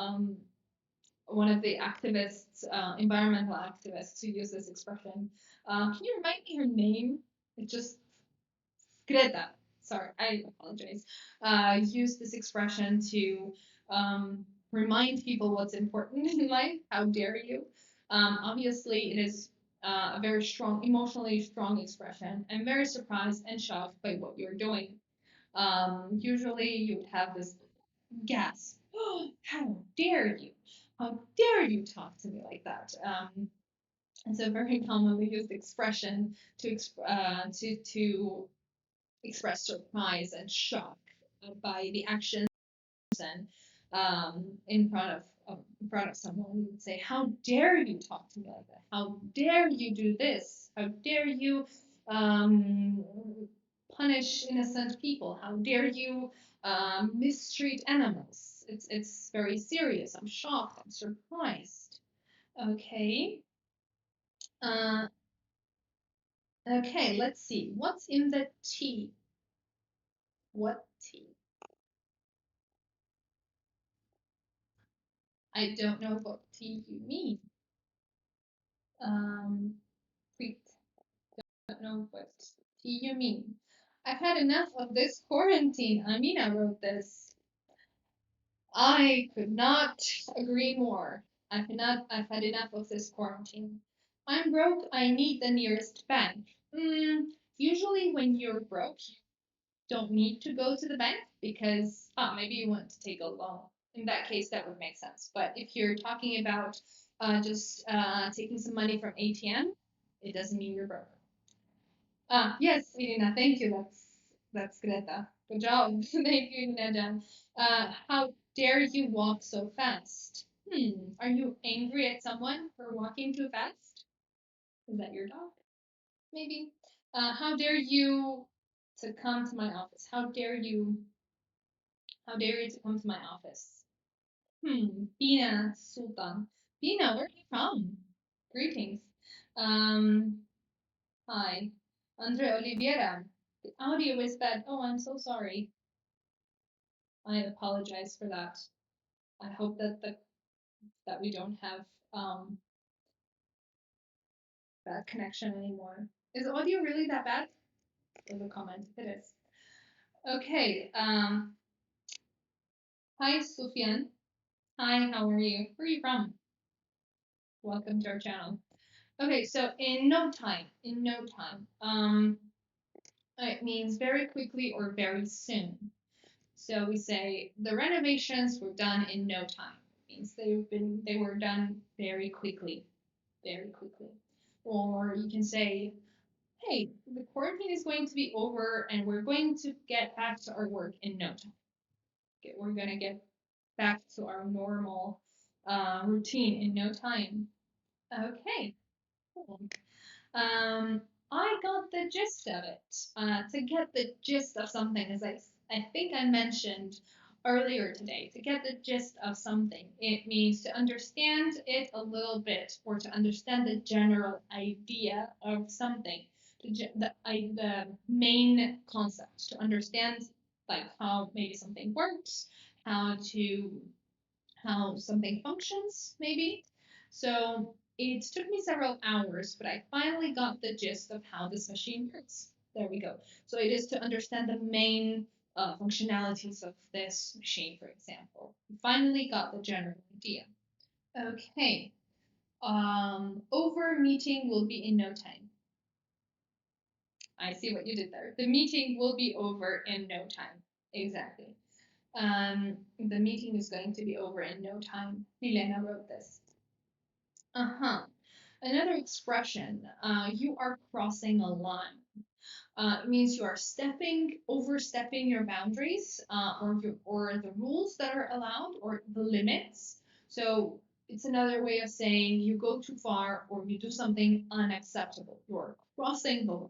one of the activists, environmental activists, who use this expression. Can you remind me her name? It just Greta. Sorry, I apologize. Use this expression to remind people what's important in life. How dare you? Obviously, it is a very strong, emotionally strong expression. I'm very surprised and shocked by what you're doing. Usually, you would have this gasp. Oh, how dare you? How dare you talk to me like that? It's a very commonly used expression to express surprise and shock by the actions and in front of someone. You would say, "How dare you talk to me like that? How dare you do this? How dare you um, punish innocent people? How dare you mistreat animals?" It's very serious. I'm shocked. I'm surprised. Okay. Uh, okay. Let's see. What's in the tea? What tea? I don't know what tea you mean. Wait, don't know what tea you mean. I've had enough of this quarantine. Amina wrote this. I could not agree more. I've had enough of this quarantine. I'm broke. I need the nearest bank. Usually when you're broke, you don't need to go to the bank because maybe you want to take a loan. In that case, that would make sense. But if you're talking about just taking some money from ATM, it doesn't mean you're broke. Yes, Irina, thank you. That's Greta. Good job. Thank you, Irina. How dare you walk so fast? Are you angry at someone for walking too fast? Is that your dog? Maybe. How dare you to come to my office? How dare you to come to my office? Bina Sultan. Bina, where are you from? Greetings. Um, Hi. Andre Oliveira. The audio is bad. Oh, I'm so sorry. I apologize for that. I hope that we don't have bad connection anymore. Is the audio really that bad? Leave a comment if it is. Okay. Hi, Sufyan. Hi, how are you? Where are you from? Welcome to our channel. Okay, so in no time, it means very quickly or very soon. So we say the renovations were done in no time. It means they were done very quickly, very quickly. Or you can say, hey, the quarantine is going to be over and we're going to get back to our work in no time. Okay, we're gonna get back to our normal routine in no time. Okay, cool. Um, I got the gist of it. To get the gist of something, as I think I mentioned earlier today, to get the gist of something, it means to understand it a little bit or to understand the general idea of something, the main concept, to understand like how maybe something works, how to how something functions, maybe. So it took me several hours, but I finally got the gist of how this machine works. There we go. So it is to understand the main functionalities of this machine, for example. Finally got the general idea. Okay. Over meeting will be in no time. I see what you did there. The meeting will be over in no time. Exactly. The meeting is going to be over in no time. Milena wrote this. Uh-huh. Another expression, you are crossing a line. It means you are overstepping your boundaries, or the rules that are allowed, or the limits. So it's another way of saying you go too far or you do something unacceptable. You're crossing the line.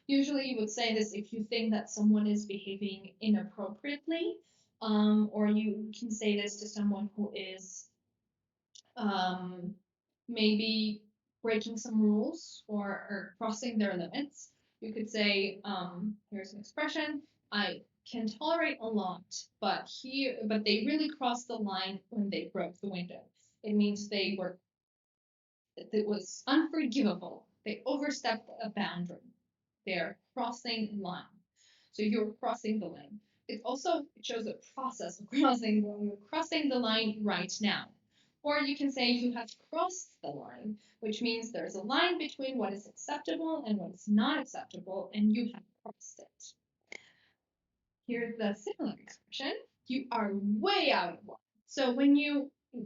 Usually, you would say this if you think that someone is behaving inappropriately, or you can say this to someone who is um, maybe breaking some rules or crossing their limits. You could say, here's an expression, I can tolerate a lot, but they really crossed the line when they broke the window. It means it was unforgivable. They overstepped a boundary. They're crossing line. So you're crossing the line. It shows a process of crossing. You're crossing the line right now. Or you can say you have crossed the line, which means there's a line between what is acceptable and what is not acceptable, and you have crossed it. Here's the similar expression. You are way out of line. So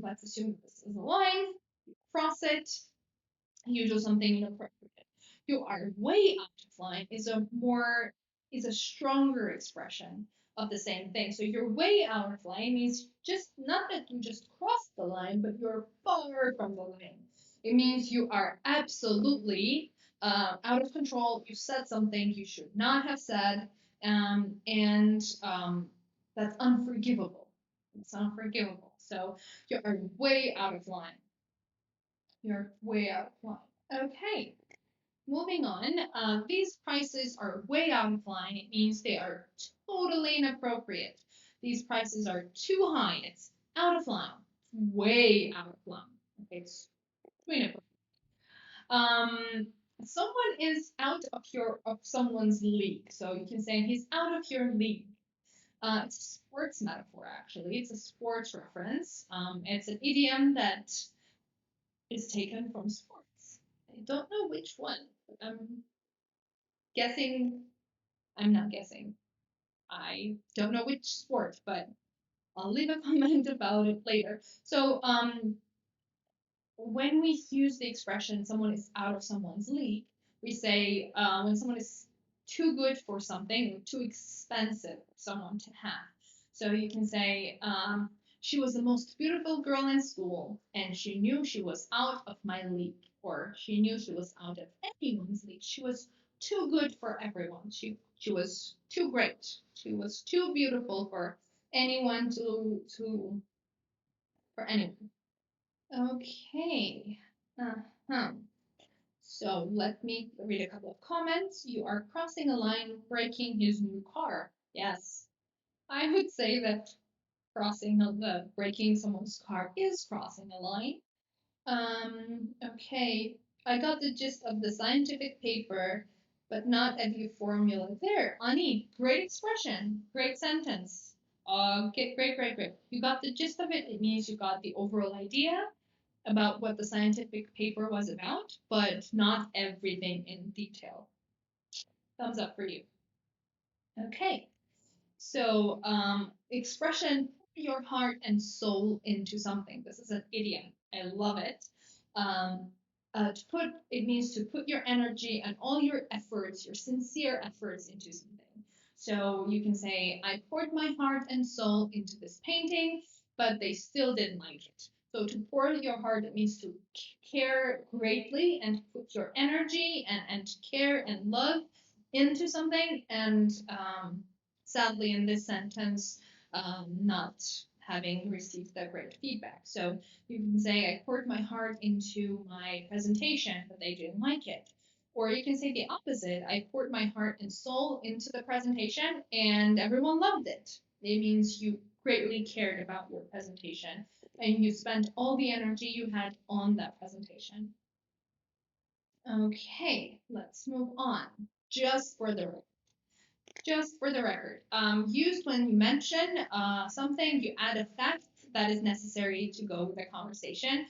let's assume this is a line, you cross it, you do something inappropriate. You are way out of line is a stronger expression of the same thing. So you're way out of line means just not that you just crossed the line, but you're far from the line. It means you are absolutely out of control. You said something you should not have said, and that's unforgivable. It's unforgivable. So you are way out of line. You're way out of line. Okay. Moving on, these prices are way out of line. It means they are totally inappropriate. These prices are too high. It's out of line. Way out of line. Okay, it's too inappropriate. Um, someone is out of someone's league. So you can say he's out of your league. It's a sports metaphor, actually. It's a sports reference. It's an idiom that is taken from sports. I don't know which one. I'm guessing I'm not guessing. I don't know which sport, but I'll leave a comment about it later. So, when we use the expression someone is out of someone's league, we say when someone is too good for something or too expensive for someone to have. So you can say, she was the most beautiful girl in school, and she knew she was out of my league, or she knew she was out of anyone's league. She was too good for everyone. She was too great. She was too beautiful for anyone to for anyone. Okay. Uh-huh. So let me read a couple of comments. You are crossing a line, breaking his new car. Yes, I would say that breaking someone's car is crossing a line. Okay. I got the gist of the scientific paper, but not every formula. There, Ani, great expression, great sentence. Okay, great, great, great. You got the gist of it. It means you got the overall idea about what the scientific paper was about, but not everything in detail. Thumbs up for you. Okay, so expression, put your heart and soul into something. This is an idiom. I love it. Um, it means to put your energy and all your efforts, your sincere efforts into something. So you can say, I poured my heart and soul into this painting, but they still didn't like it. So to pour your heart, it means to care greatly and put your energy and care and love into something. And sadly, in this sentence, not having received that great feedback. So you can say, I poured my heart into my presentation, but they didn't like it. Or you can say the opposite. I poured my heart and soul into the presentation and everyone loved it. It means you greatly cared about your presentation and you spent all the energy you had on that presentation. Okay, let's move on. Just for the record, used when you mention something, you add a fact that is necessary to go with the conversation,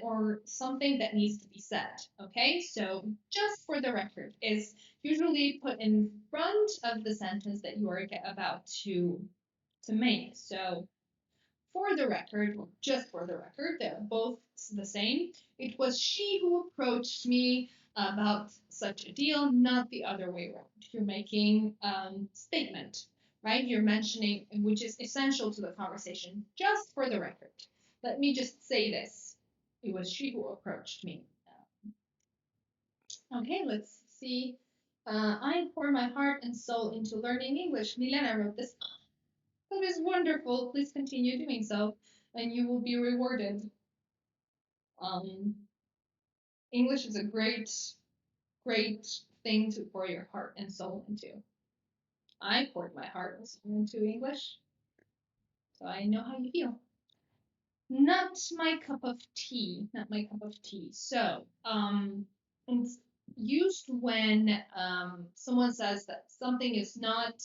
or something that needs to be said. Okay, so just for the record is usually put in front of the sentence that you are about to make. So, for the record, or just for the record, they're both the same. It was she who approached me about such a deal, not the other way around. You're making statement, right? You're mentioning, which is essential to the conversation, just for the record. Let me just say this. It was she who approached me. Okay, let's see. I pour my heart and soul into learning English. Milena wrote this. That is wonderful. Please continue doing so, and you will be rewarded. Um, English is a great, great thing to pour your heart and soul into. I poured my heart and soul into English, so I know how you feel. Not my cup of tea. Not my cup of tea. So, it's used when someone says that something is not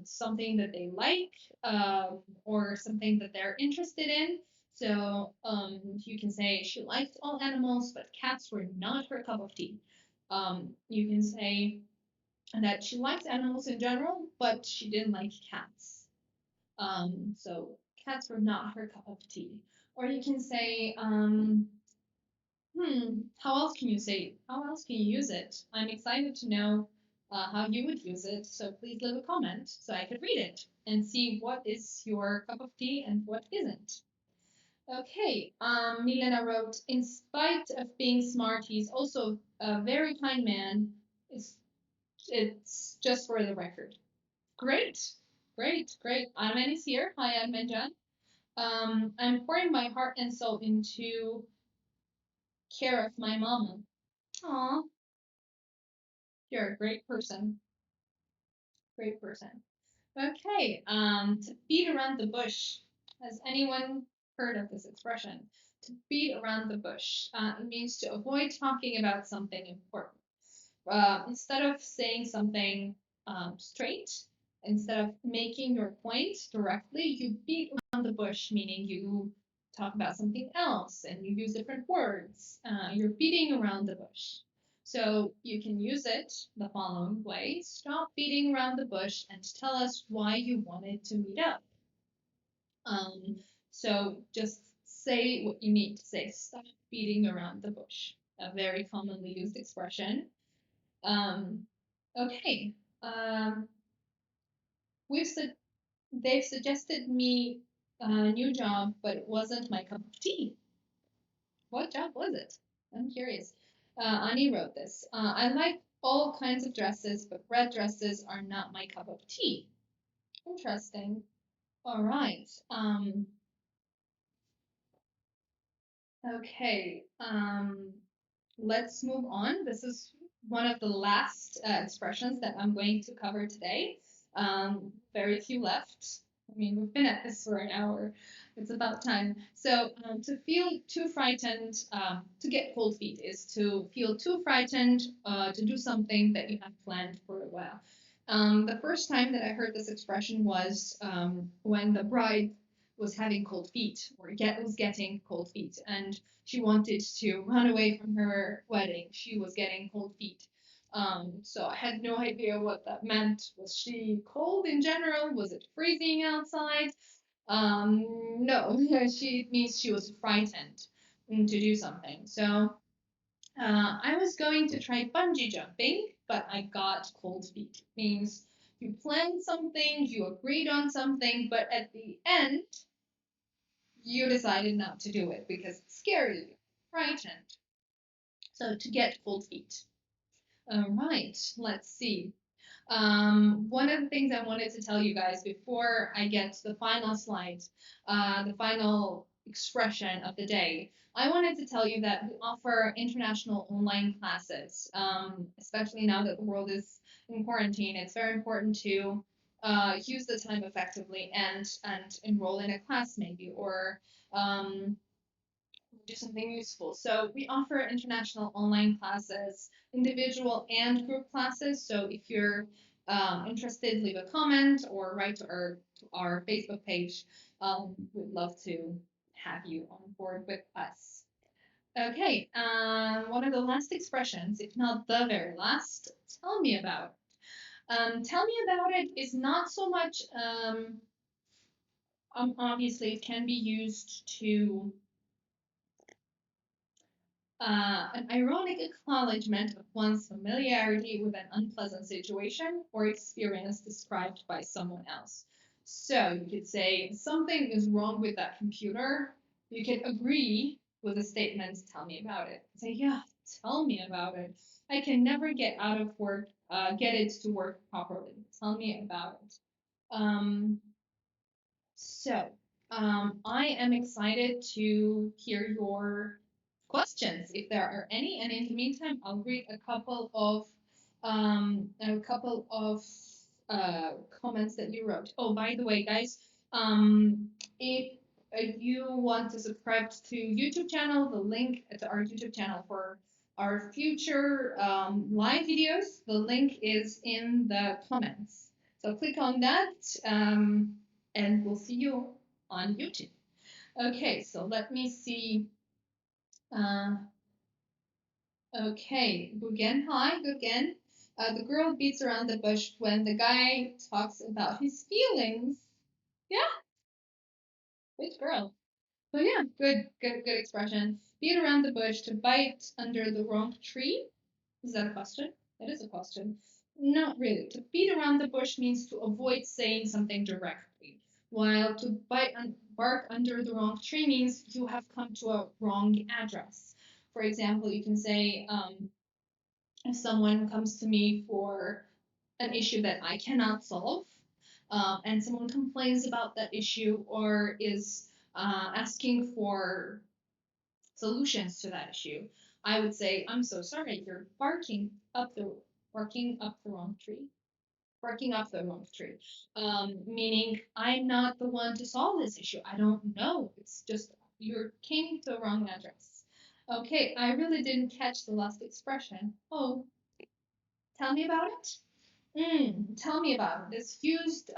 something that they like, or something that they're interested in. So you can say she liked all animals, but cats were not her cup of tea. You can say that she likes animals in general, but she didn't like cats. So cats were not her cup of tea. Or you can say, how else can you say it? How else can you use it? I'm excited to know how you would use it. So please leave a comment so I could read it and see what is your cup of tea and what isn't. Okay, Milena wrote, in spite of being smart, he's also a very kind man. It's just for the record. Great, great, great. Armen is here. Hi, Armenjan. I'm pouring my heart and soul into care of my mama. Aw, you're a great person. Great person. Okay, to beat around the bush. Has anyone heard of this expression? To beat around the bush. It means to avoid talking about something important. Instead of saying something straight, instead of making your point directly, you beat around the bush, meaning you talk about something else and you use different words. You're beating around the bush. So you can use it the following way. Stop beating around the bush and tell us why you wanted to meet up. Um, so just say what you need to say. Stop beating around the bush. A very commonly used expression. Um, okay. Um, we've su- they've suggested me a new job, but it wasn't my cup of tea. What job was it? I'm curious. Ani wrote this. I like all kinds of dresses, but red dresses are not my cup of tea. Interesting. All right. Okay. Let's move on. This is one of the last expressions that I'm going to cover today. Very few left. I mean, we've been at this for an hour. It's about time. So, to feel too frightened, to get cold feet is to feel too frightened to do something that you have planned for a while. The first time that I heard this expression was when the bride was having cold feet or was getting cold feet, and she wanted to run away from her wedding. She was getting cold feet. So I had no idea what that meant. Was she cold in general? Was it freezing outside? No, she means she was frightened to do something. So I was going to try bungee jumping, but I got cold feet. Means you planned something, you agreed on something, but at the end, you decided not to do it because it scared you, frightened. So to get cold feet. All right, let's see. One of the things I wanted to tell you guys before I get to the final slide, the final expression of the day, I wanted to tell you that we offer international online classes, especially now that the world is in quarantine. It's very important to use the time effectively and enroll in a class maybe or do something useful. So we offer international online classes, individual and group classes. So if you're interested, leave a comment or write to our Facebook page. We'd love to have you on board with us. Okay, one of the last expressions, if not the very last, tell me about. Tell me about it is not so much Obviously, it can be used to an ironic acknowledgement of one's familiarity with an unpleasant situation or experience described by someone else. So you could say, something is wrong with that computer. You could agree with a statement, tell me about it. Say, yeah, tell me about it. I can never get out of work, get it to work properly. Tell me about it. Um, so, I am excited to hear your questions, if there are any. And in the meantime, I'll read a couple of uh, comments that you wrote. Oh, by the way, guys, if you want to subscribe to YouTube channel, the link to our YouTube channel for our future live videos, the link is in the comments. So click on that. And we'll see you on YouTube. Okay, so let me see. Uh, okay, Gugen, hi, Gugen. The girl beats around the bush when the guy talks about his feelings. Yeah, which girl? So yeah, good expression. Beat around the bush to bite under the wrong tree. Is that a question? That is a question. Not really. To beat around the bush means to avoid saying something directly, while to bark under the wrong tree means you have come to a wrong address. For example, you can say, if someone comes to me for an issue that I cannot solve, and someone complains about that issue or is asking for solutions to that issue, I would say, I'm so sorry, you're barking up the wrong tree. Barking up the wrong tree. Meaning I'm not the one to solve this issue. I don't know. It's just you came to the wrong address. Okay, I really didn't catch the last expression. Oh, tell me about it. Tell me about it. It's used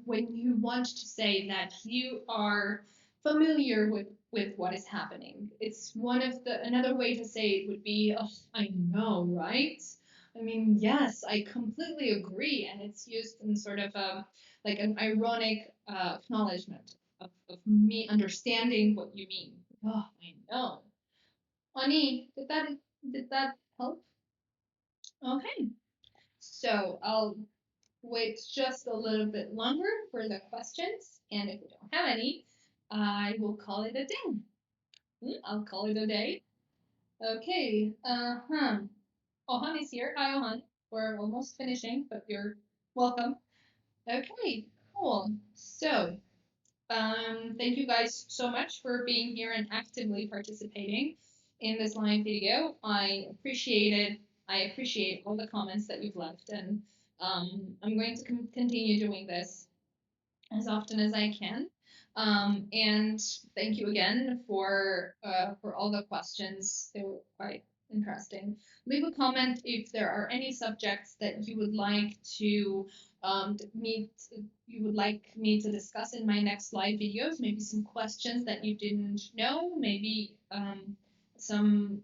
when you want to say that you are familiar with what is happening. It's one of the another way to say it would be, oh, I know, right? I mean, yes, I completely agree, and it's used in sort of like an ironic acknowledgement of me understanding what you mean. Oh, I know. Ani, did that help? Okay. So I'll wait just a little bit longer for the questions, and if we don't have any, I will call it a day. I'll call it a day. Okay. Ohan is here. Hi, Ohan. We're almost finishing, but you're welcome. Okay. Cool. So, thank you guys so much for being here and actively participating in this live video. I appreciate it. I appreciate all the comments that you've left, and I'm going to continue doing this as often as I can. And thank you again for all the questions. They were quite interesting. Leave a comment if there are any subjects that you would like to meet. You would like me to discuss in my next live videos. Maybe some questions that you didn't know. Maybe some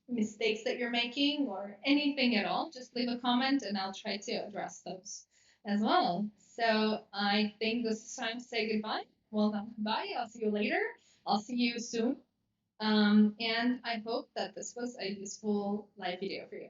mistakes that you're making or anything at all, just leave a comment and I'll try to address those as well. So I think this is time to say goodbye. Well done, goodbye. I'll see you later. I'll see you soon. And I hope that this was a useful live video for you.